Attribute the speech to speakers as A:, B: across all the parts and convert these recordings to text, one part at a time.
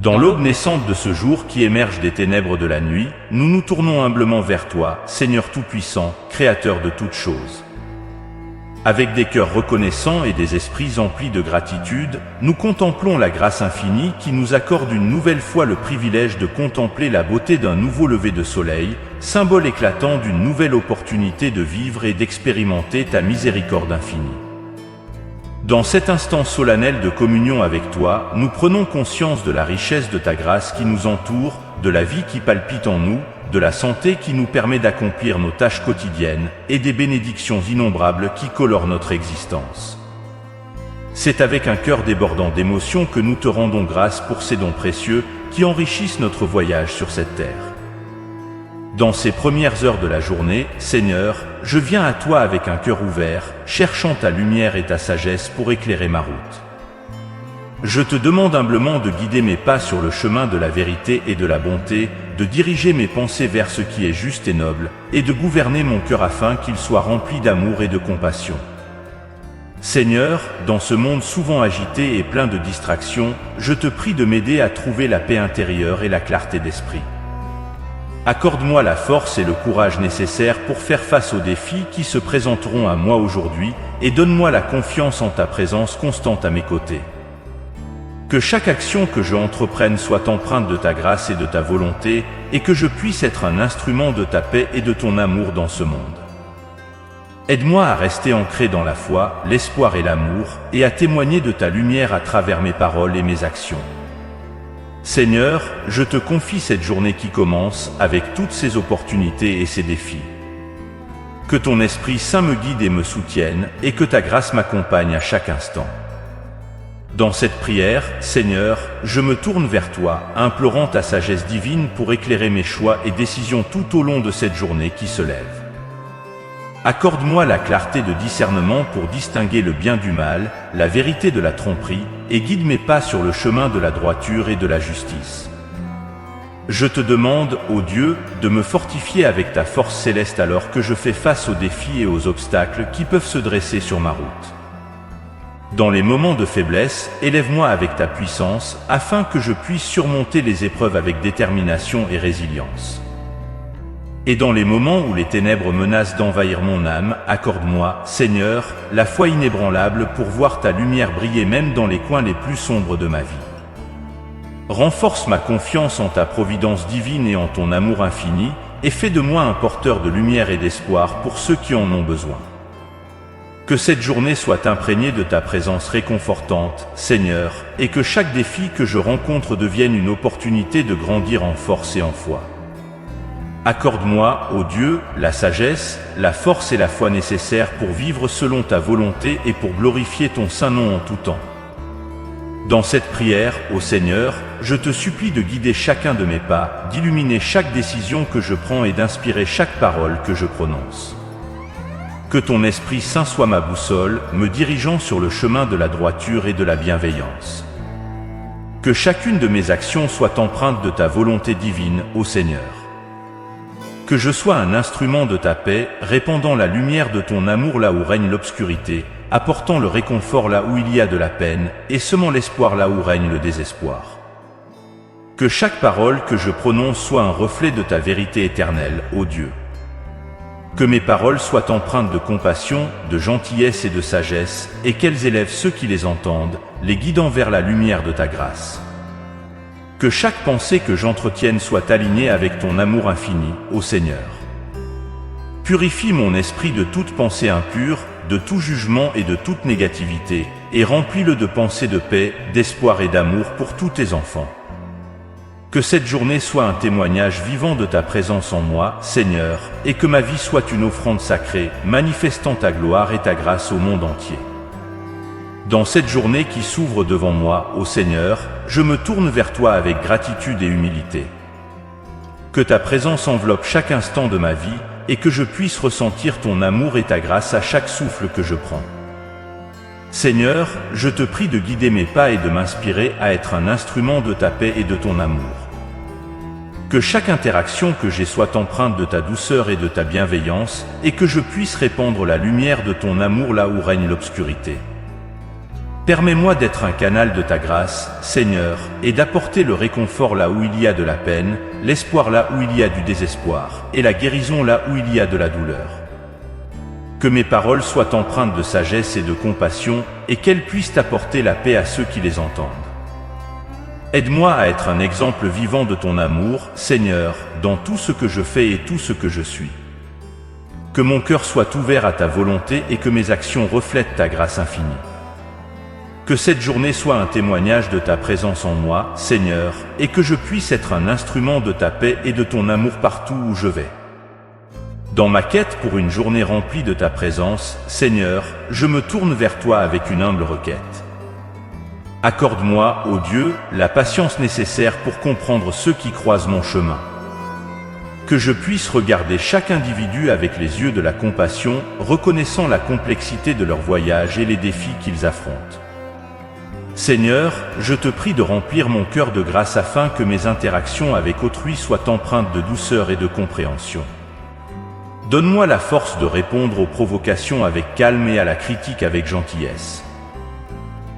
A: Dans l'aube naissante de ce jour qui émerge des ténèbres de la nuit, nous nous tournons humblement vers toi, Seigneur Tout-Puissant, Créateur de toutes choses. Avec des cœurs reconnaissants et des esprits emplis de gratitude, nous contemplons la grâce infinie qui nous accorde une nouvelle fois le privilège de contempler la beauté d'un nouveau lever de soleil, symbole éclatant d'une nouvelle opportunité de vivre et d'expérimenter ta miséricorde infinie. Dans cet instant solennel de communion avec toi, nous prenons conscience de la richesse de ta grâce qui nous entoure, de la vie qui palpite en nous, de la santé qui nous permet d'accomplir nos tâches quotidiennes et des bénédictions innombrables qui colorent notre existence. C'est avec un cœur débordant d'émotions que nous te rendons grâce pour ces dons précieux qui enrichissent notre voyage sur cette terre. Dans ces premières heures de la journée, Seigneur, je viens à toi avec un cœur ouvert, cherchant ta lumière et ta sagesse pour éclairer ma route. Je te demande humblement de guider mes pas sur le chemin de la vérité et de la bonté, de diriger mes pensées vers ce qui est juste et noble, et de gouverner mon cœur afin qu'il soit rempli d'amour et de compassion. Seigneur, dans ce monde souvent agité et plein de distractions, je te prie de m'aider à trouver la paix intérieure et la clarté d'esprit. Accorde-moi la force et le courage nécessaires pour faire face aux défis qui se présenteront à moi aujourd'hui, et donne-moi la confiance en ta présence constante à mes côtés. Que chaque action que je entreprenne soit empreinte de ta grâce et de ta volonté, et que je puisse être un instrument de ta paix et de ton amour dans ce monde. Aide-moi à rester ancré dans la foi, l'espoir et l'amour, et à témoigner de ta lumière à travers mes paroles et mes actions. Seigneur, je te confie cette journée qui commence, avec toutes ses opportunités et ses défis. Que ton Esprit Saint me guide et me soutienne, et que ta grâce m'accompagne à chaque instant. Dans cette prière, Seigneur, je me tourne vers toi, implorant ta sagesse divine pour éclairer mes choix et décisions tout au long de cette journée qui se lève. Accorde-moi la clarté de discernement pour distinguer le bien du mal, la vérité de la tromperie, et guide mes pas sur le chemin de la droiture et de la justice. Je te demande, ô Dieu, de me fortifier avec ta force céleste alors que je fais face aux défis et aux obstacles qui peuvent se dresser sur ma route. Dans les moments de faiblesse, élève-moi avec ta puissance, afin que je puisse surmonter les épreuves avec détermination et résilience. Et dans les moments où les ténèbres menacent d'envahir mon âme, accorde-moi, Seigneur, la foi inébranlable pour voir ta lumière briller même dans les coins les plus sombres de ma vie. Renforce ma confiance en ta providence divine et en ton amour infini, et fais de moi un porteur de lumière et d'espoir pour ceux qui en ont besoin. Que cette journée soit imprégnée de ta présence réconfortante, Seigneur, et que chaque défi que je rencontre devienne une opportunité de grandir en force et en foi. Accorde-moi, ô Dieu, la sagesse, la force et la foi nécessaires pour vivre selon ta volonté et pour glorifier ton saint nom en tout temps. Dans cette prière, ô Seigneur, je te supplie de guider chacun de mes pas, d'illuminer chaque décision que je prends et d'inspirer chaque parole que je prononce. Que ton Esprit Saint soit ma boussole, me dirigeant sur le chemin de la droiture et de la bienveillance. Que chacune de mes actions soit empreinte de ta volonté divine, ô Seigneur. Que je sois un instrument de ta paix, répandant la lumière de ton amour là où règne l'obscurité, apportant le réconfort là où il y a de la peine, et semant l'espoir là où règne le désespoir. Que chaque parole que je prononce soit un reflet de ta vérité éternelle, ô Dieu. Que mes paroles soient empreintes de compassion, de gentillesse et de sagesse, et qu'elles élèvent ceux qui les entendent, les guidant vers la lumière de ta grâce. Que chaque pensée que j'entretienne soit alignée avec ton amour infini, ô Seigneur. Purifie mon esprit de toute pensée impure, de tout jugement et de toute négativité, et remplis-le de pensées de paix, d'espoir et d'amour pour tous tes enfants. Que cette journée soit un témoignage vivant de ta présence en moi, Seigneur, et que ma vie soit une offrande sacrée, manifestant ta gloire et ta grâce au monde entier. Dans cette journée qui s'ouvre devant moi, ô Seigneur, je me tourne vers toi avec gratitude et humilité. Que ta présence enveloppe chaque instant de ma vie, et que je puisse ressentir ton amour et ta grâce à chaque souffle que je prends. Seigneur, je te prie de guider mes pas et de m'inspirer à être un instrument de ta paix et de ton amour. Que chaque interaction que j'ai soit empreinte de ta douceur et de ta bienveillance, et que je puisse répandre la lumière de ton amour là où règne l'obscurité. Permets-moi d'être un canal de ta grâce, Seigneur, et d'apporter le réconfort là où il y a de la peine, l'espoir là où il y a du désespoir, et la guérison là où il y a de la douleur. Que mes paroles soient empreintes de sagesse et de compassion, et qu'elles puissent apporter la paix à ceux qui les entendent. Aide-moi à être un exemple vivant de ton amour, Seigneur, dans tout ce que je fais et tout ce que je suis. Que mon cœur soit ouvert à ta volonté et que mes actions reflètent ta grâce infinie. Que cette journée soit un témoignage de ta présence en moi, Seigneur, et que je puisse être un instrument de ta paix et de ton amour partout où je vais. Dans ma quête pour une journée remplie de ta présence, Seigneur, je me tourne vers toi avec une humble requête. Accorde-moi, ô Dieu, la patience nécessaire pour comprendre ceux qui croisent mon chemin. Que je puisse regarder chaque individu avec les yeux de la compassion, reconnaissant la complexité de leur voyage et les défis qu'ils affrontent. Seigneur, je te prie de remplir mon cœur de grâce afin que mes interactions avec autrui soient empreintes de douceur et de compréhension. Donne-moi la force de répondre aux provocations avec calme et à la critique avec gentillesse.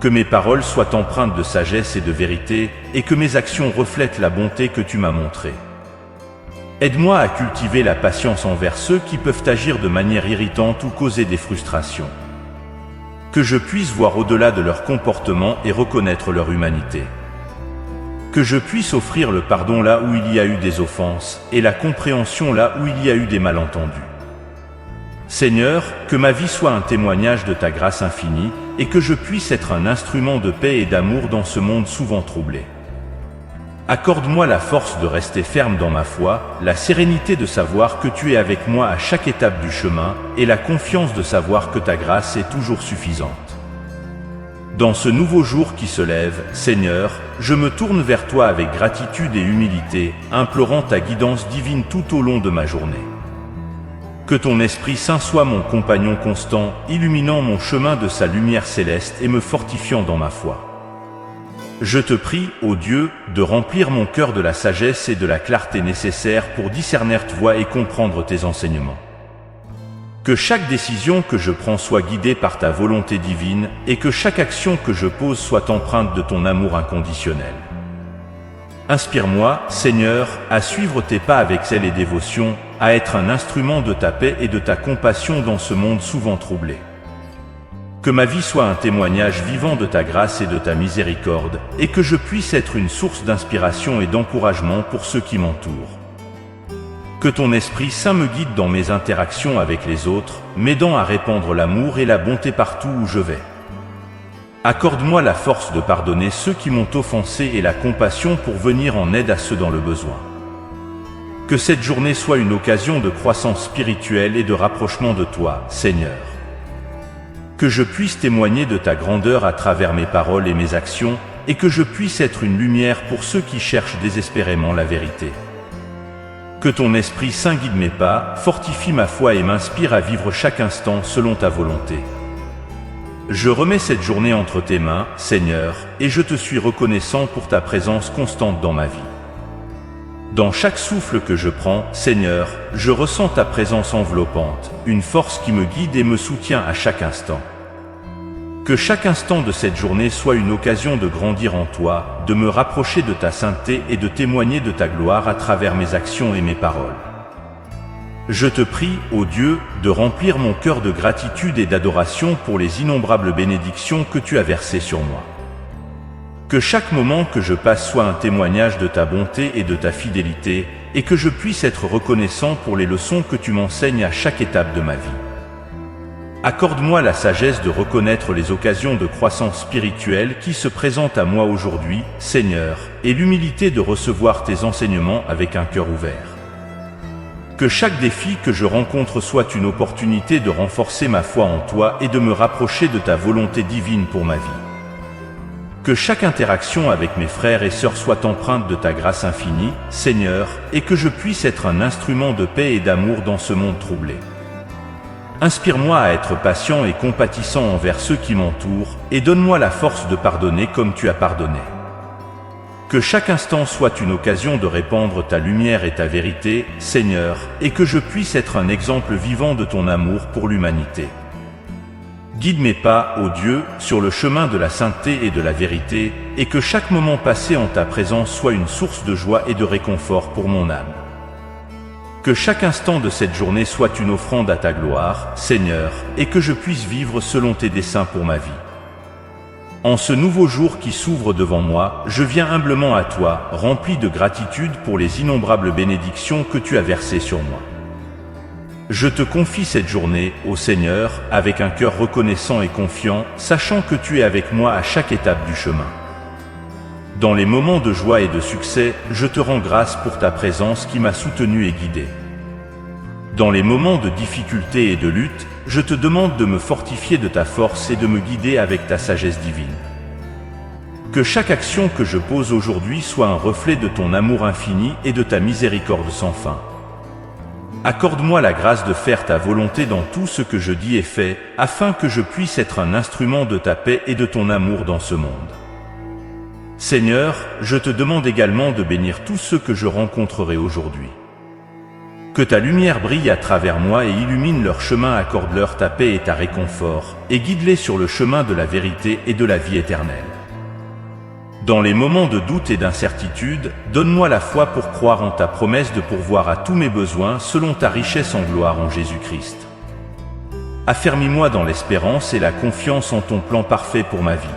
A: Que mes paroles soient empreintes de sagesse et de vérité, et que mes actions reflètent la bonté que tu m'as montrée. Aide-moi à cultiver la patience envers ceux qui peuvent agir de manière irritante ou causer des frustrations. Que je puisse voir au-delà de leur comportement et reconnaître leur humanité. Que je puisse offrir le pardon là où il y a eu des offenses, et la compréhension là où il y a eu des malentendus. Seigneur, que ma vie soit un témoignage de ta grâce infinie, et que je puisse être un instrument de paix et d'amour dans ce monde souvent troublé. Accorde-moi la force de rester ferme dans ma foi, la sérénité de savoir que tu es avec moi à chaque étape du chemin, et la confiance de savoir que ta grâce est toujours suffisante. Dans ce nouveau jour qui se lève, Seigneur, je me tourne vers toi avec gratitude et humilité, implorant ta guidance divine tout au long de ma journée. Que ton Esprit Saint soit mon compagnon constant, illuminant mon chemin de sa lumière céleste et me fortifiant dans ma foi. Je te prie, ô Dieu, de remplir mon cœur de la sagesse et de la clarté nécessaires pour discerner ta voix et comprendre tes enseignements. Que chaque décision que je prends soit guidée par ta volonté divine et que chaque action que je pose soit empreinte de ton amour inconditionnel. Inspire-moi, Seigneur, à suivre tes pas avec zèle et dévotion, à être un instrument de ta paix et de ta compassion dans ce monde souvent troublé. Que ma vie soit un témoignage vivant de ta grâce et de ta miséricorde, et que je puisse être une source d'inspiration et d'encouragement pour ceux qui m'entourent. Que ton Esprit Saint me guide dans mes interactions avec les autres, m'aidant à répandre l'amour et la bonté partout où je vais. Accorde-moi la force de pardonner ceux qui m'ont offensé et la compassion pour venir en aide à ceux dans le besoin. Que cette journée soit une occasion de croissance spirituelle et de rapprochement de toi, Seigneur. Que je puisse témoigner de ta grandeur à travers mes paroles et mes actions, et que je puisse être une lumière pour ceux qui cherchent désespérément la vérité. Que ton Esprit Saint guide mes pas, fortifie ma foi et m'inspire à vivre chaque instant selon ta volonté. Je remets cette journée entre tes mains, Seigneur, et je te suis reconnaissant pour ta présence constante dans ma vie. Dans chaque souffle que je prends, Seigneur, je ressens ta présence enveloppante, une force qui me guide et me soutient à chaque instant. Que chaque instant de cette journée soit une occasion de grandir en toi, de me rapprocher de ta sainteté et de témoigner de ta gloire à travers mes actions et mes paroles. Je te prie, ô Dieu, de remplir mon cœur de gratitude et d'adoration pour les innombrables bénédictions que tu as versées sur moi. Que chaque moment que je passe soit un témoignage de ta bonté et de ta fidélité, et que je puisse être reconnaissant pour les leçons que tu m'enseignes à chaque étape de ma vie. Accorde-moi la sagesse de reconnaître les occasions de croissance spirituelle qui se présentent à moi aujourd'hui, Seigneur, et l'humilité de recevoir tes enseignements avec un cœur ouvert. Que chaque défi que je rencontre soit une opportunité de renforcer ma foi en toi et de me rapprocher de ta volonté divine pour ma vie. Que chaque interaction avec mes frères et sœurs soit empreinte de ta grâce infinie, Seigneur, et que je puisse être un instrument de paix et d'amour dans ce monde troublé. Inspire-moi à être patient et compatissant envers ceux qui m'entourent, et donne-moi la force de pardonner comme tu as pardonné. Que chaque instant soit une occasion de répandre ta lumière et ta vérité, Seigneur, et que je puisse être un exemple vivant de ton amour pour l'humanité. Guide mes pas, ô Dieu, sur le chemin de la sainteté et de la vérité, et que chaque moment passé en ta présence soit une source de joie et de réconfort pour mon âme. Que chaque instant de cette journée soit une offrande à ta gloire, Seigneur, et que je puisse vivre selon tes desseins pour ma vie. En ce nouveau jour qui s'ouvre devant moi, je viens humblement à toi, rempli de gratitude pour les innombrables bénédictions que tu as versées sur moi. Je te confie cette journée, ô Seigneur, avec un cœur reconnaissant et confiant, sachant que tu es avec moi à chaque étape du chemin. Dans les moments de joie et de succès, je te rends grâce pour ta présence qui m'a soutenu et guidé. Dans les moments de difficulté et de lutte, je te demande de me fortifier de ta force et de me guider avec ta sagesse divine. Que chaque action que je pose aujourd'hui soit un reflet de ton amour infini et de ta miséricorde sans fin. Accorde-moi la grâce de faire ta volonté dans tout ce que je dis et fais, afin que je puisse être un instrument de ta paix et de ton amour dans ce monde. Seigneur, je te demande également de bénir tous ceux que je rencontrerai aujourd'hui. Que ta lumière brille à travers moi et illumine leur chemin, accorde-leur ta paix et ta réconfort, et guide-les sur le chemin de la vérité et de la vie éternelle. Dans les moments de doute et d'incertitude, donne-moi la foi pour croire en ta promesse de pourvoir à tous mes besoins selon ta richesse en gloire en Jésus-Christ. Affermis-moi dans l'espérance et la confiance en ton plan parfait pour ma vie.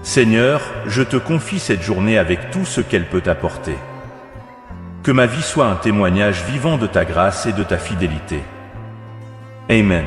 A: Seigneur, je te confie cette journée avec tout ce qu'elle peut apporter. Que ma vie soit un témoignage vivant de ta grâce et de ta fidélité. Amen.